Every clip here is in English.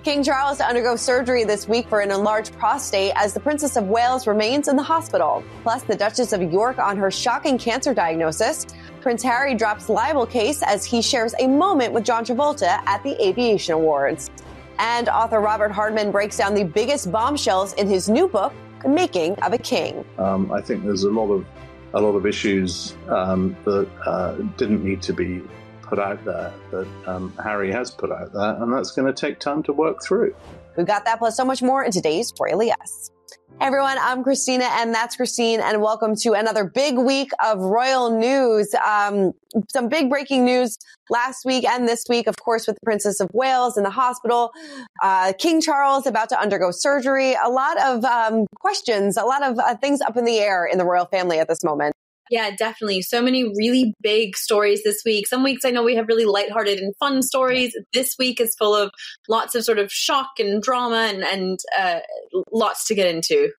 King Charles to undergo surgery this week for an enlarged prostate as the Princess of Wales remains in the hospital. Plus, the Duchess of York on her shocking cancer diagnosis. Prince Harry drops libel case as he shares a moment with John Travolta at the Aviation Awards. And author Robert Hardman breaks down the biggest bombshells in his new book, The Making of a King. I think there's a lot of issues that didn't need to be put out there, that Harry has put out there, and that's going to take time to work through. We've got that plus so much more in today's Royal Yes. Hey everyone, I'm Christina, and that's Christine, and welcome to another big week of royal news. Some big breaking news last week and this week, of course, with the Princess of Wales in the hospital. King Charles about to undergo surgery. A lot of questions, a lot of things up in the air in the royal family at this moment. Yeah, definitely. So many really big stories this week. Some weeks I know we have really lighthearted and fun stories. This week is full of lots of sort of shock and drama and lots to get into.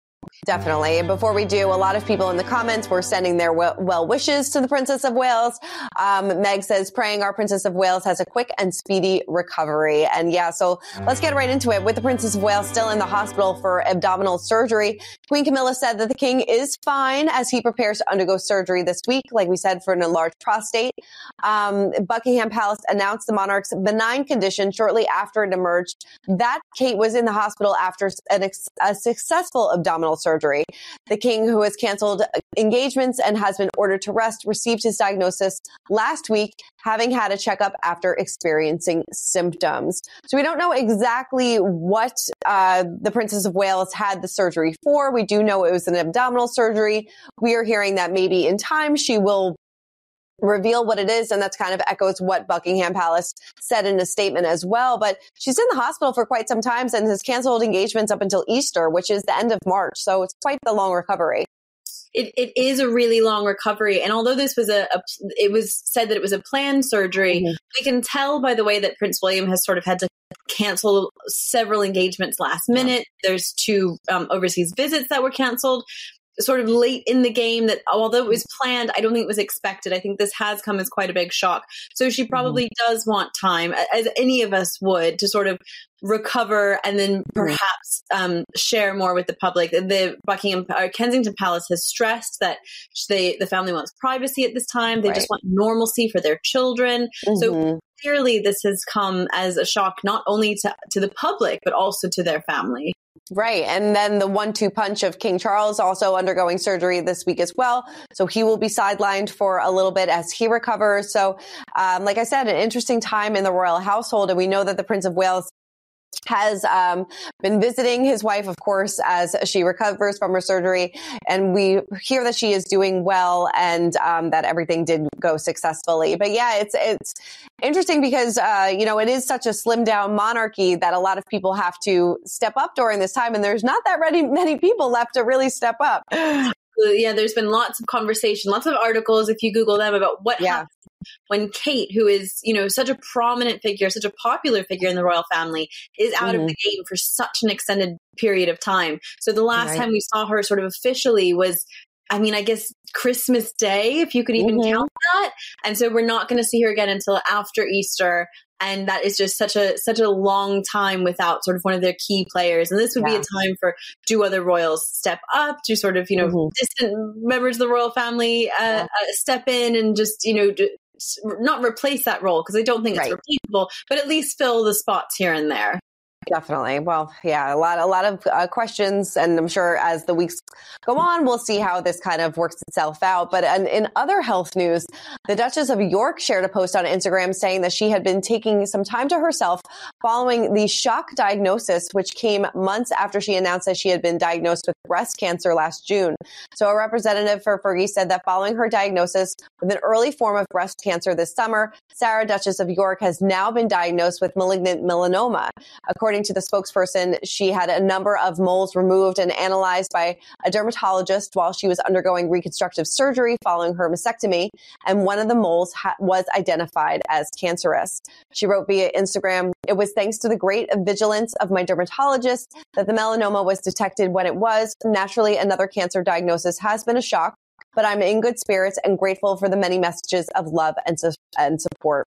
Definitely. And before we do, a lot of people in the comments were sending their well wishes to the Princess of Wales. Meg says, praying our Princess of Wales has a quick and speedy recovery. And yeah, so let's get right into it. With the Princess of Wales still in the hospital for abdominal surgery, Queen Camilla said that the king is fine as he prepares to undergo surgery this week, like we said, for an enlarged prostate. Buckingham Palace announced the monarch's benign condition shortly after it emerged that Kate was in the hospital after a successful abdominal surgery. The king, who has canceled engagements and has been ordered to rest, received his diagnosis last week, having had a checkup after experiencing symptoms. So we don't know exactly what the Princess of Wales had the surgery for. We do know it was an abdominal surgery. We are hearing that maybe in time she will reveal what it is, and that's kind of echoes what Buckingham Palace said in a statement as well. But she's in the hospital for quite some time and has canceled engagements up until Easter, which is the end of March. So it's quite the long recovery. It is a really long recovery. And although this was it was said that it was a planned surgery, we can tell by the way that Prince William has sort of had to cancel several engagements last minute. There's 2 overseas visits that were canceled sort of late in the game, that although it was planned, I don't think it was expected. I think this has come as quite a big shock. So she probably does want time, as any of us would, to sort of recover and then perhaps share more with the public. The Kensington Palace has stressed that the family wants privacy at this time. They just want normalcy for their children. So clearly this has come as a shock, not only to the public, but also to their family. Right. And then the 1-2 punch of King Charles also undergoing surgery this week as well. So he will be sidelined for a little bit as he recovers. So, like I said, an interesting time in the royal household. And we know that the Prince of Wales has been visiting his wife, of course, as she recovers from her surgery. And we hear that she is doing well and that everything did go successfully. But yeah, it's interesting because, it is such a slimmed down monarchy that a lot of people have to step up during this time. And there's not that many people left to really step up. Yeah, there's been lots of conversation, lots of articles, if you Google them, about what happened when Kate, who is, such a prominent figure, such a popular figure in the royal family, is out of the game for such an extended period of time. So the last time we saw her sort of officially was, I guess Christmas Day, if you could even count that. And so we're not going to see her again until after Easter. And that is just such a long time without sort of one of their key players. And this would be a time for, do other royals step up? Do sort of, distant members of the royal family step in and just, not replace that role, because I don't think it's replaceable, but at least fill the spots here and there. Definitely. Well, yeah, a lot of questions, and I'm sure as the weeks go on, we'll see how this kind of works itself out. But in other health news, the Duchess of York shared a post on Instagram saying that she had been taking some time to herself following the shock diagnosis, which came months after she announced that she had been diagnosed with breast cancer last June. So a representative for Fergie said that following her diagnosis with an early form of breast cancer this summer, Sarah, Duchess of York, has now been diagnosed with malignant melanoma. According to the spokesperson, she had a number of moles removed and analyzed by a dermatologist while she was undergoing reconstructive surgery following her mastectomy, and one of the moles was identified as cancerous. She wrote via Instagram, "It was thanks to the great vigilance of my dermatologist that the melanoma was detected when it was. Naturally, another cancer diagnosis has been a shock, but I'm in good spirits and grateful for the many messages of love and support."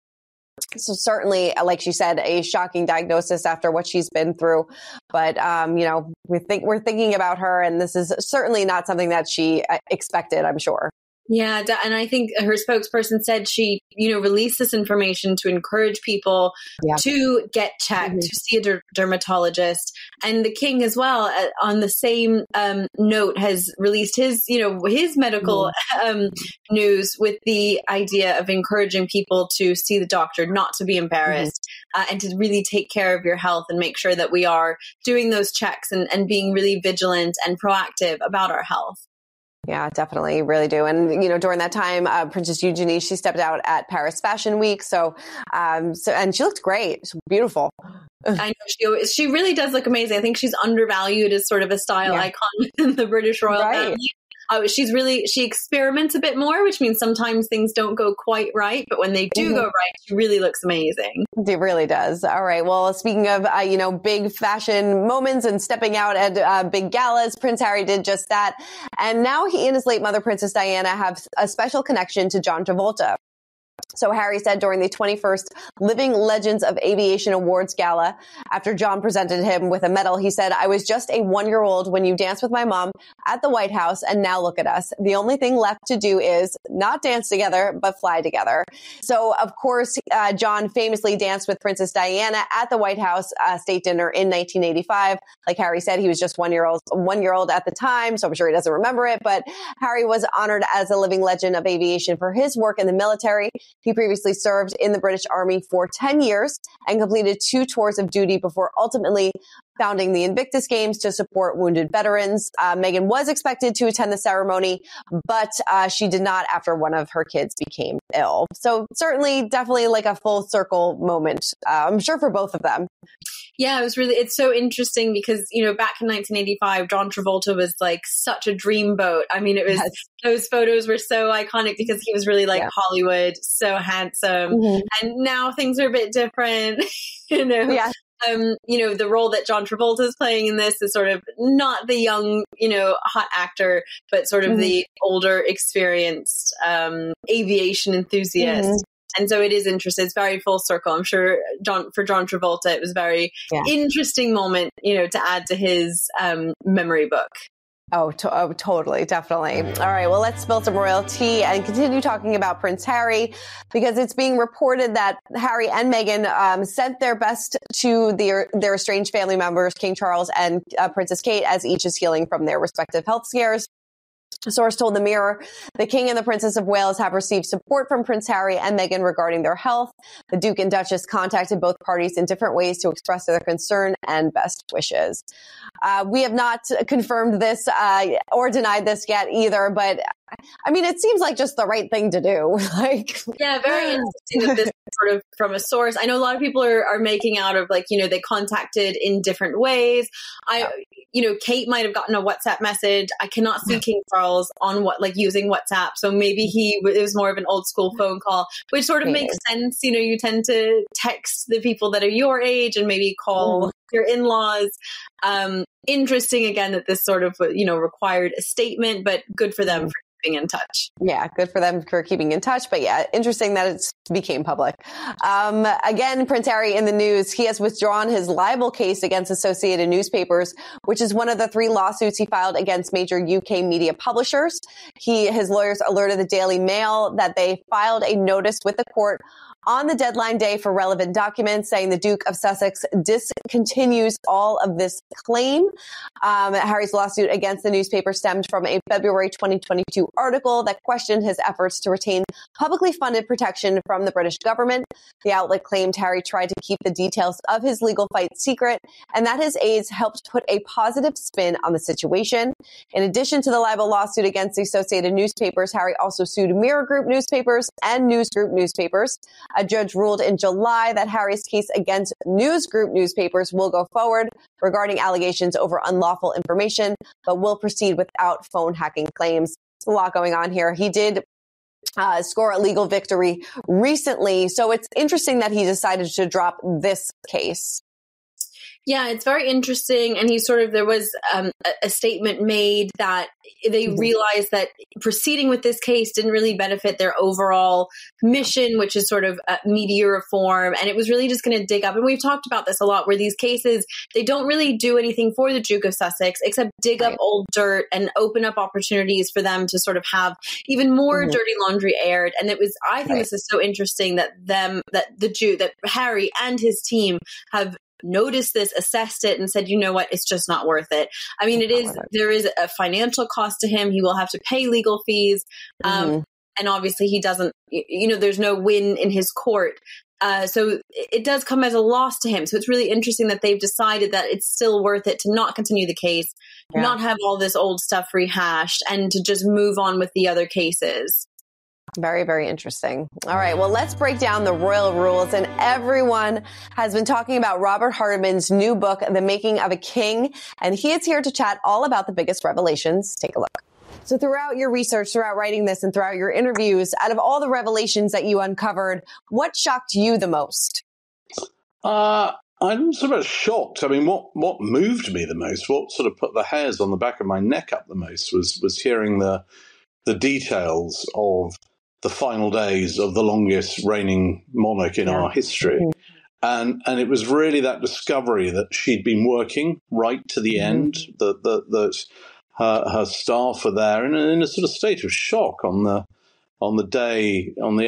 So certainly, like she said, a shocking diagnosis after what she's been through. But, we're thinking about her, and this is certainly not something that she expected, I'm sure. Yeah, and I think her spokesperson said she, released this information to encourage people to get checked, to see a dermatologist. And the king as well, on the same note, has released his medical news with the idea of encouraging people to see the doctor, not to be embarrassed, and to really take care of your health and make sure that we are doing those checks and being really vigilant and proactive about our health. Yeah, definitely. Really do. And, during that time, Princess Eugenie, she stepped out at Paris Fashion Week. And she looked great. She's beautiful. I know she really does look amazing. I think she's undervalued as sort of a style icon within the British royal family. She experiments a bit more, which means sometimes things don't go quite right. But when they do go right, she really looks amazing. It really does. All right. Well, speaking of, big fashion moments and stepping out at big galas, Prince Harry did just that. And now he and his late mother, Princess Diana, have a special connection to John Travolta. So Harry said during the 21st Living Legends of Aviation Awards Gala, after John presented him with a medal, he said, "I was just a 1-year-old when you danced with my mom at the White House, and now look at us. The only thing left to do is not dance together, but fly together." So, of course, John famously danced with Princess Diana at the White House state dinner in 1985. Like Harry said, he was just 1-year-old at the time, so I'm sure he doesn't remember it. But Harry was honored as a living legend of aviation for his work in the military. He previously served in the British Army for 10 years and completed 2 tours of duty before ultimately founding the Invictus Games to support wounded veterans. Meghan was expected to attend the ceremony, but she did not after one of her kids became ill. So certainly, definitely like a full circle moment, I'm sure, for both of them. Yeah, it's so interesting because, back in 1985, John Travolta was like such a dreamboat. I mean, those photos were so iconic because he was really like Hollywood, so handsome. And now things are a bit different, Yeah. The role that John Travolta is playing in this is sort of not the young, hot actor, but sort of the older, experienced aviation enthusiast. And so it is interesting. It's very full circle. I'm sure for John Travolta, it was a very interesting moment, to add to his memory book. Oh, totally. Definitely. All right. Well, let's spill some royal tea and continue talking about Prince Harry, because it's being reported that Harry and Meghan sent their best to their estranged family members, King Charles and Princess Kate, as each is healing from their respective health scares. A source told the Mirror the King and the Princess of Wales have received support from Prince Harry and Meghan regarding their health. The Duke and Duchess contacted both parties in different ways to express their concern and best wishes. We have not confirmed this or denied this yet either, but I mean, it seems like just the right thing to do. Yeah, very interesting that this sort of from a source. I know a lot of people are making out of they contacted in different ways. Kate might have gotten a WhatsApp message. I cannot see King Charles on using WhatsApp. So maybe it was more of an old school phone call, which sort of makes sense. You tend to text the people that are your age and maybe call your in-laws. Interesting again that this sort of, required a statement, but good for them for keeping in touch. Yeah, good for them for keeping in touch. But yeah, interesting that it became public. Again, Prince Harry in the news. He has withdrawn his libel case against Associated Newspapers, which is one of the 3 lawsuits he filed against major UK media publishers. His lawyers alerted the Daily Mail that they filed a notice with the court on the deadline day for relevant documents, saying the Duke of Sussex discontinues all of this claim. Harry's lawsuit against the newspaper stemmed from a February 2022 article that questioned his efforts to retain publicly funded protection from the British government. The outlet claimed Harry tried to keep the details of his legal fight secret, and that his aides helped put a positive spin on the situation. In addition to the libel lawsuit against the Associated Newspapers, Harry also sued Mirror Group newspapers and News Group newspapers. A judge ruled in July that Harry's case against News Group newspapers will go forward regarding allegations over unlawful information, but will proceed without phone hacking claims. There's a lot going on here. He did score a legal victory recently, so it's interesting that he decided to drop this case. Yeah, it's very interesting. And there was a statement made that they realized that proceeding with this case didn't really benefit their overall mission, which is sort of media reform. And it was really just going to dig up. And we've talked about this a lot, where these cases, they don't really do anything for the Duke of Sussex except dig up old dirt and open up opportunities for them to sort of have even more dirty laundry aired. And I think this is so interesting that Harry and his team have noticed this, assessed it, and said, you know what, it's just not worth it. I mean, there is a financial cost to him. He will have to pay legal fees. And obviously he doesn't, there's no win in his court. So it does come as a loss to him. So it's really interesting that they've decided that it's still worth it to not continue the case, not have all this old stuff rehashed, and to just move on with the other cases. Very, very interesting. All right. Well, let's break down the royal rules. And everyone has been talking about Robert Hardman's new book, The Making of a King. And he is here to chat all about the biggest revelations. Take a look. So throughout your research, throughout writing this, and throughout your interviews, out of all the revelations that you uncovered, what shocked you the most? I'm sort of shocked. I mean, what moved me the most, what sort of put the hairs on the back of my neck up the most was hearing the details of the final days of the longest reigning monarch in our history. And it was really that discovery that she'd been working right to the end, that her staff were there in a sort of state of shock on the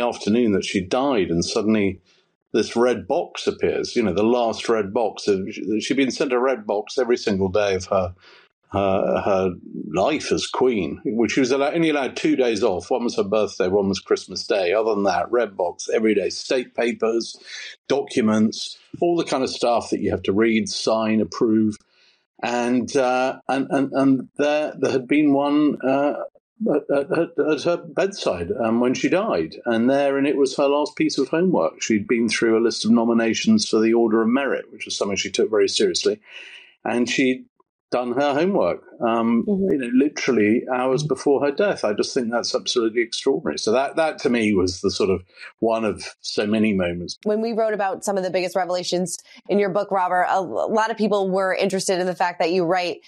afternoon that she died, and suddenly this red box appears, the last red box. She'd been sent a red box every single day of her life as queen, which she was only allowed 2 days off. One was her birthday, one was Christmas Day. Other than that, red box every day, state papers, documents, all the kind of stuff that you have to read, sign, approve. And there had been one at her bedside when she died, and it was her last piece of homework. She'd been through a list of nominations for the Order of Merit, which was something she took very seriously, and she'd done her homework, literally hours before her death. I just think that's absolutely extraordinary. So that to me was the sort of one of so many moments. When we wrote about some of the biggest revelations in your book, Robert, a lot of people were interested in the fact that you write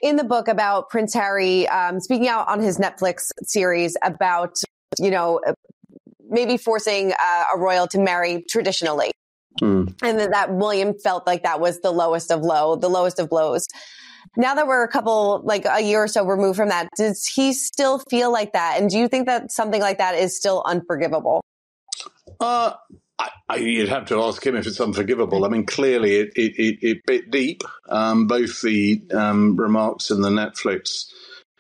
in the book about Prince Harry speaking out on his Netflix series about, maybe forcing a royal to marry traditionally. And that William felt like that was the lowest of blows. Now that we're a year or so removed from that, does he still feel like that? And do you think that something like that is still unforgivable? You'd have to ask him if it's unforgivable. I mean, clearly it bit deep. Both the remarks in the Netflix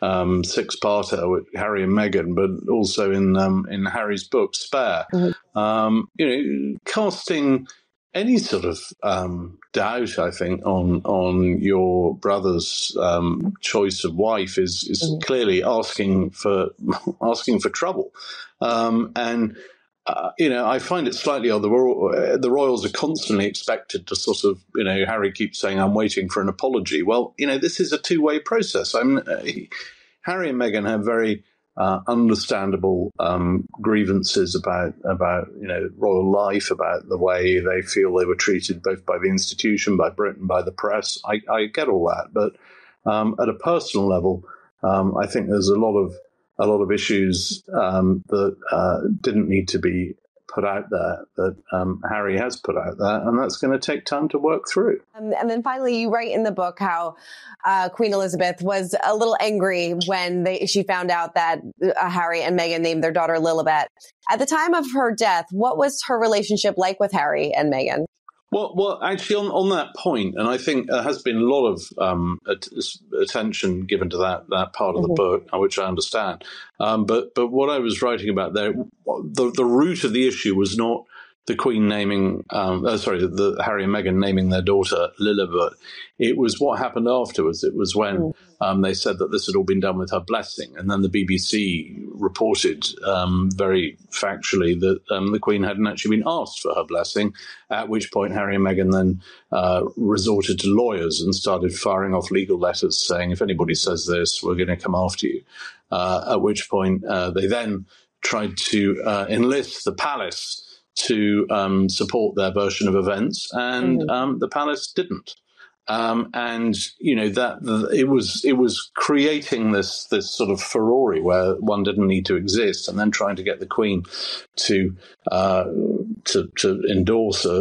six-parter with Harry and Meghan, but also in Harry's book, Spare. Casting any sort of doubt, I think, on your brother's choice of wife is clearly asking for trouble. I find it slightly odd. The royals are constantly expected to sort of, Harry keeps saying, "I'm waiting for an apology." Well, this is a two-way process. Harry and Meghan have very understandable grievances about royal life, about the way they feel they were treated both by the institution, by Britain, by the press. I get all that, but at a personal level, I think there's a lot of issues that didn't need to be put out there that Harry has put out there, and that's going to take time to work through. And then finally, you write in the book how Queen Elizabeth was a little angry when she found out that Harry and Meghan named their daughter Lilibet. At the time of her death, what was her relationship like with Harry and Meghan? Well, actually, on that point, and I think there has been a lot of attention given to that part of the book, which I understand. But what I was writing about there, the root of the issue was not the Queen naming, the Harry and Meghan naming their daughter Lilibet. It was what happened afterwards. It was when they said that this had all been done with her blessing, and then the BBC reported very factually that the Queen hadn't actually been asked for her blessing, at which point Harry and Meghan then resorted to lawyers and started firing off legal letters saying, if anybody says this, we're going to come after you. At which point they then tried to enlist the palace to support their version of events, and the palace didn't. And that it was creating this sort of furore where one didn't need to exist, and then trying to get the Queen to endorse a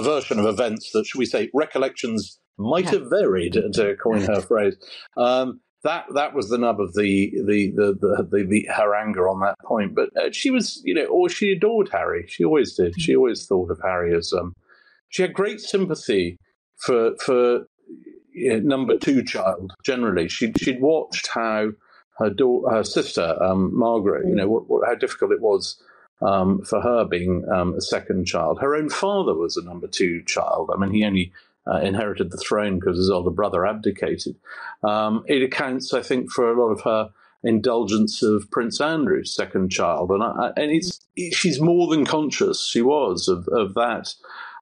version of events that, should we say, recollections might have varied, to coin her phrase. That was the nub of her anger on that point. But she was, she adored Harry. She always did. She always thought of Harry as she had great sympathy for number two child. Generally, she'd watched how her sister Margaret, how difficult it was for her being a second child. Her own father was a number two child. I mean, he only inherited the throne because his older brother abdicated. It accounts, I think, for a lot of her indulgence of Prince Andrew's second child, and she's more than conscious. She was of that.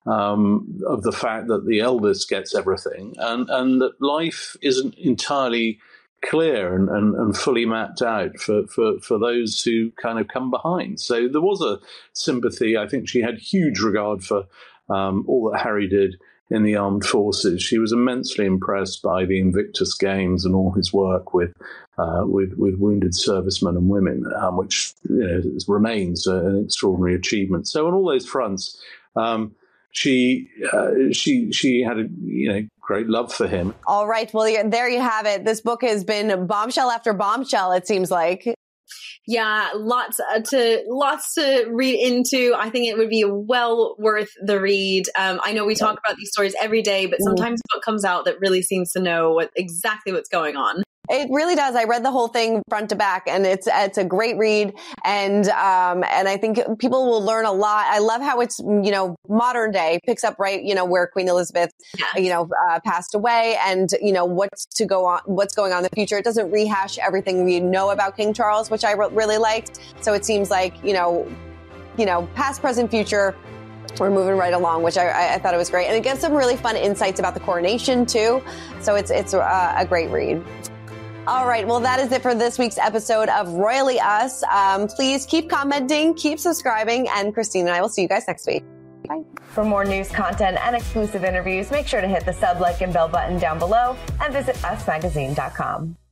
Of the fact that the eldest gets everything, and that life isn't entirely clear and fully mapped out for those who kind of come behind. So there was a sympathy. I think she had huge regard for all that Harry did in the armed forces. She was immensely impressed by the Invictus Games and all his work with wounded servicemen and women, which remains an extraordinary achievement. So on all those fronts, she had a great love for him. All right. Well, there you have it. This book has been bombshell after bombshell, it seems like. Yeah, lots to read into. I think it would be well worth the read. I know we talk about these stories every day, but sometimes a book comes out that really seems to know exactly what's going on. It really does. I read the whole thing front to back, and it's a great read. And I think people will learn a lot. I love how it's, modern day, picks up right, where Queen Elizabeth, passed away, and, what's going on in the future. It doesn't rehash everything we know about King Charles, which I really liked. So it seems like, past, present, future, we're moving right along, which I thought it was great. And it gives some really fun insights about the coronation too. So it's a great read. All right. Well, that is it for this week's episode of Royally Us. Please keep commenting, keep subscribing, and Christine and I will see you guys next week. Bye. For more news, content, and exclusive interviews, make sure to hit the sub, like, and bell button down below and visit usmagazine.com.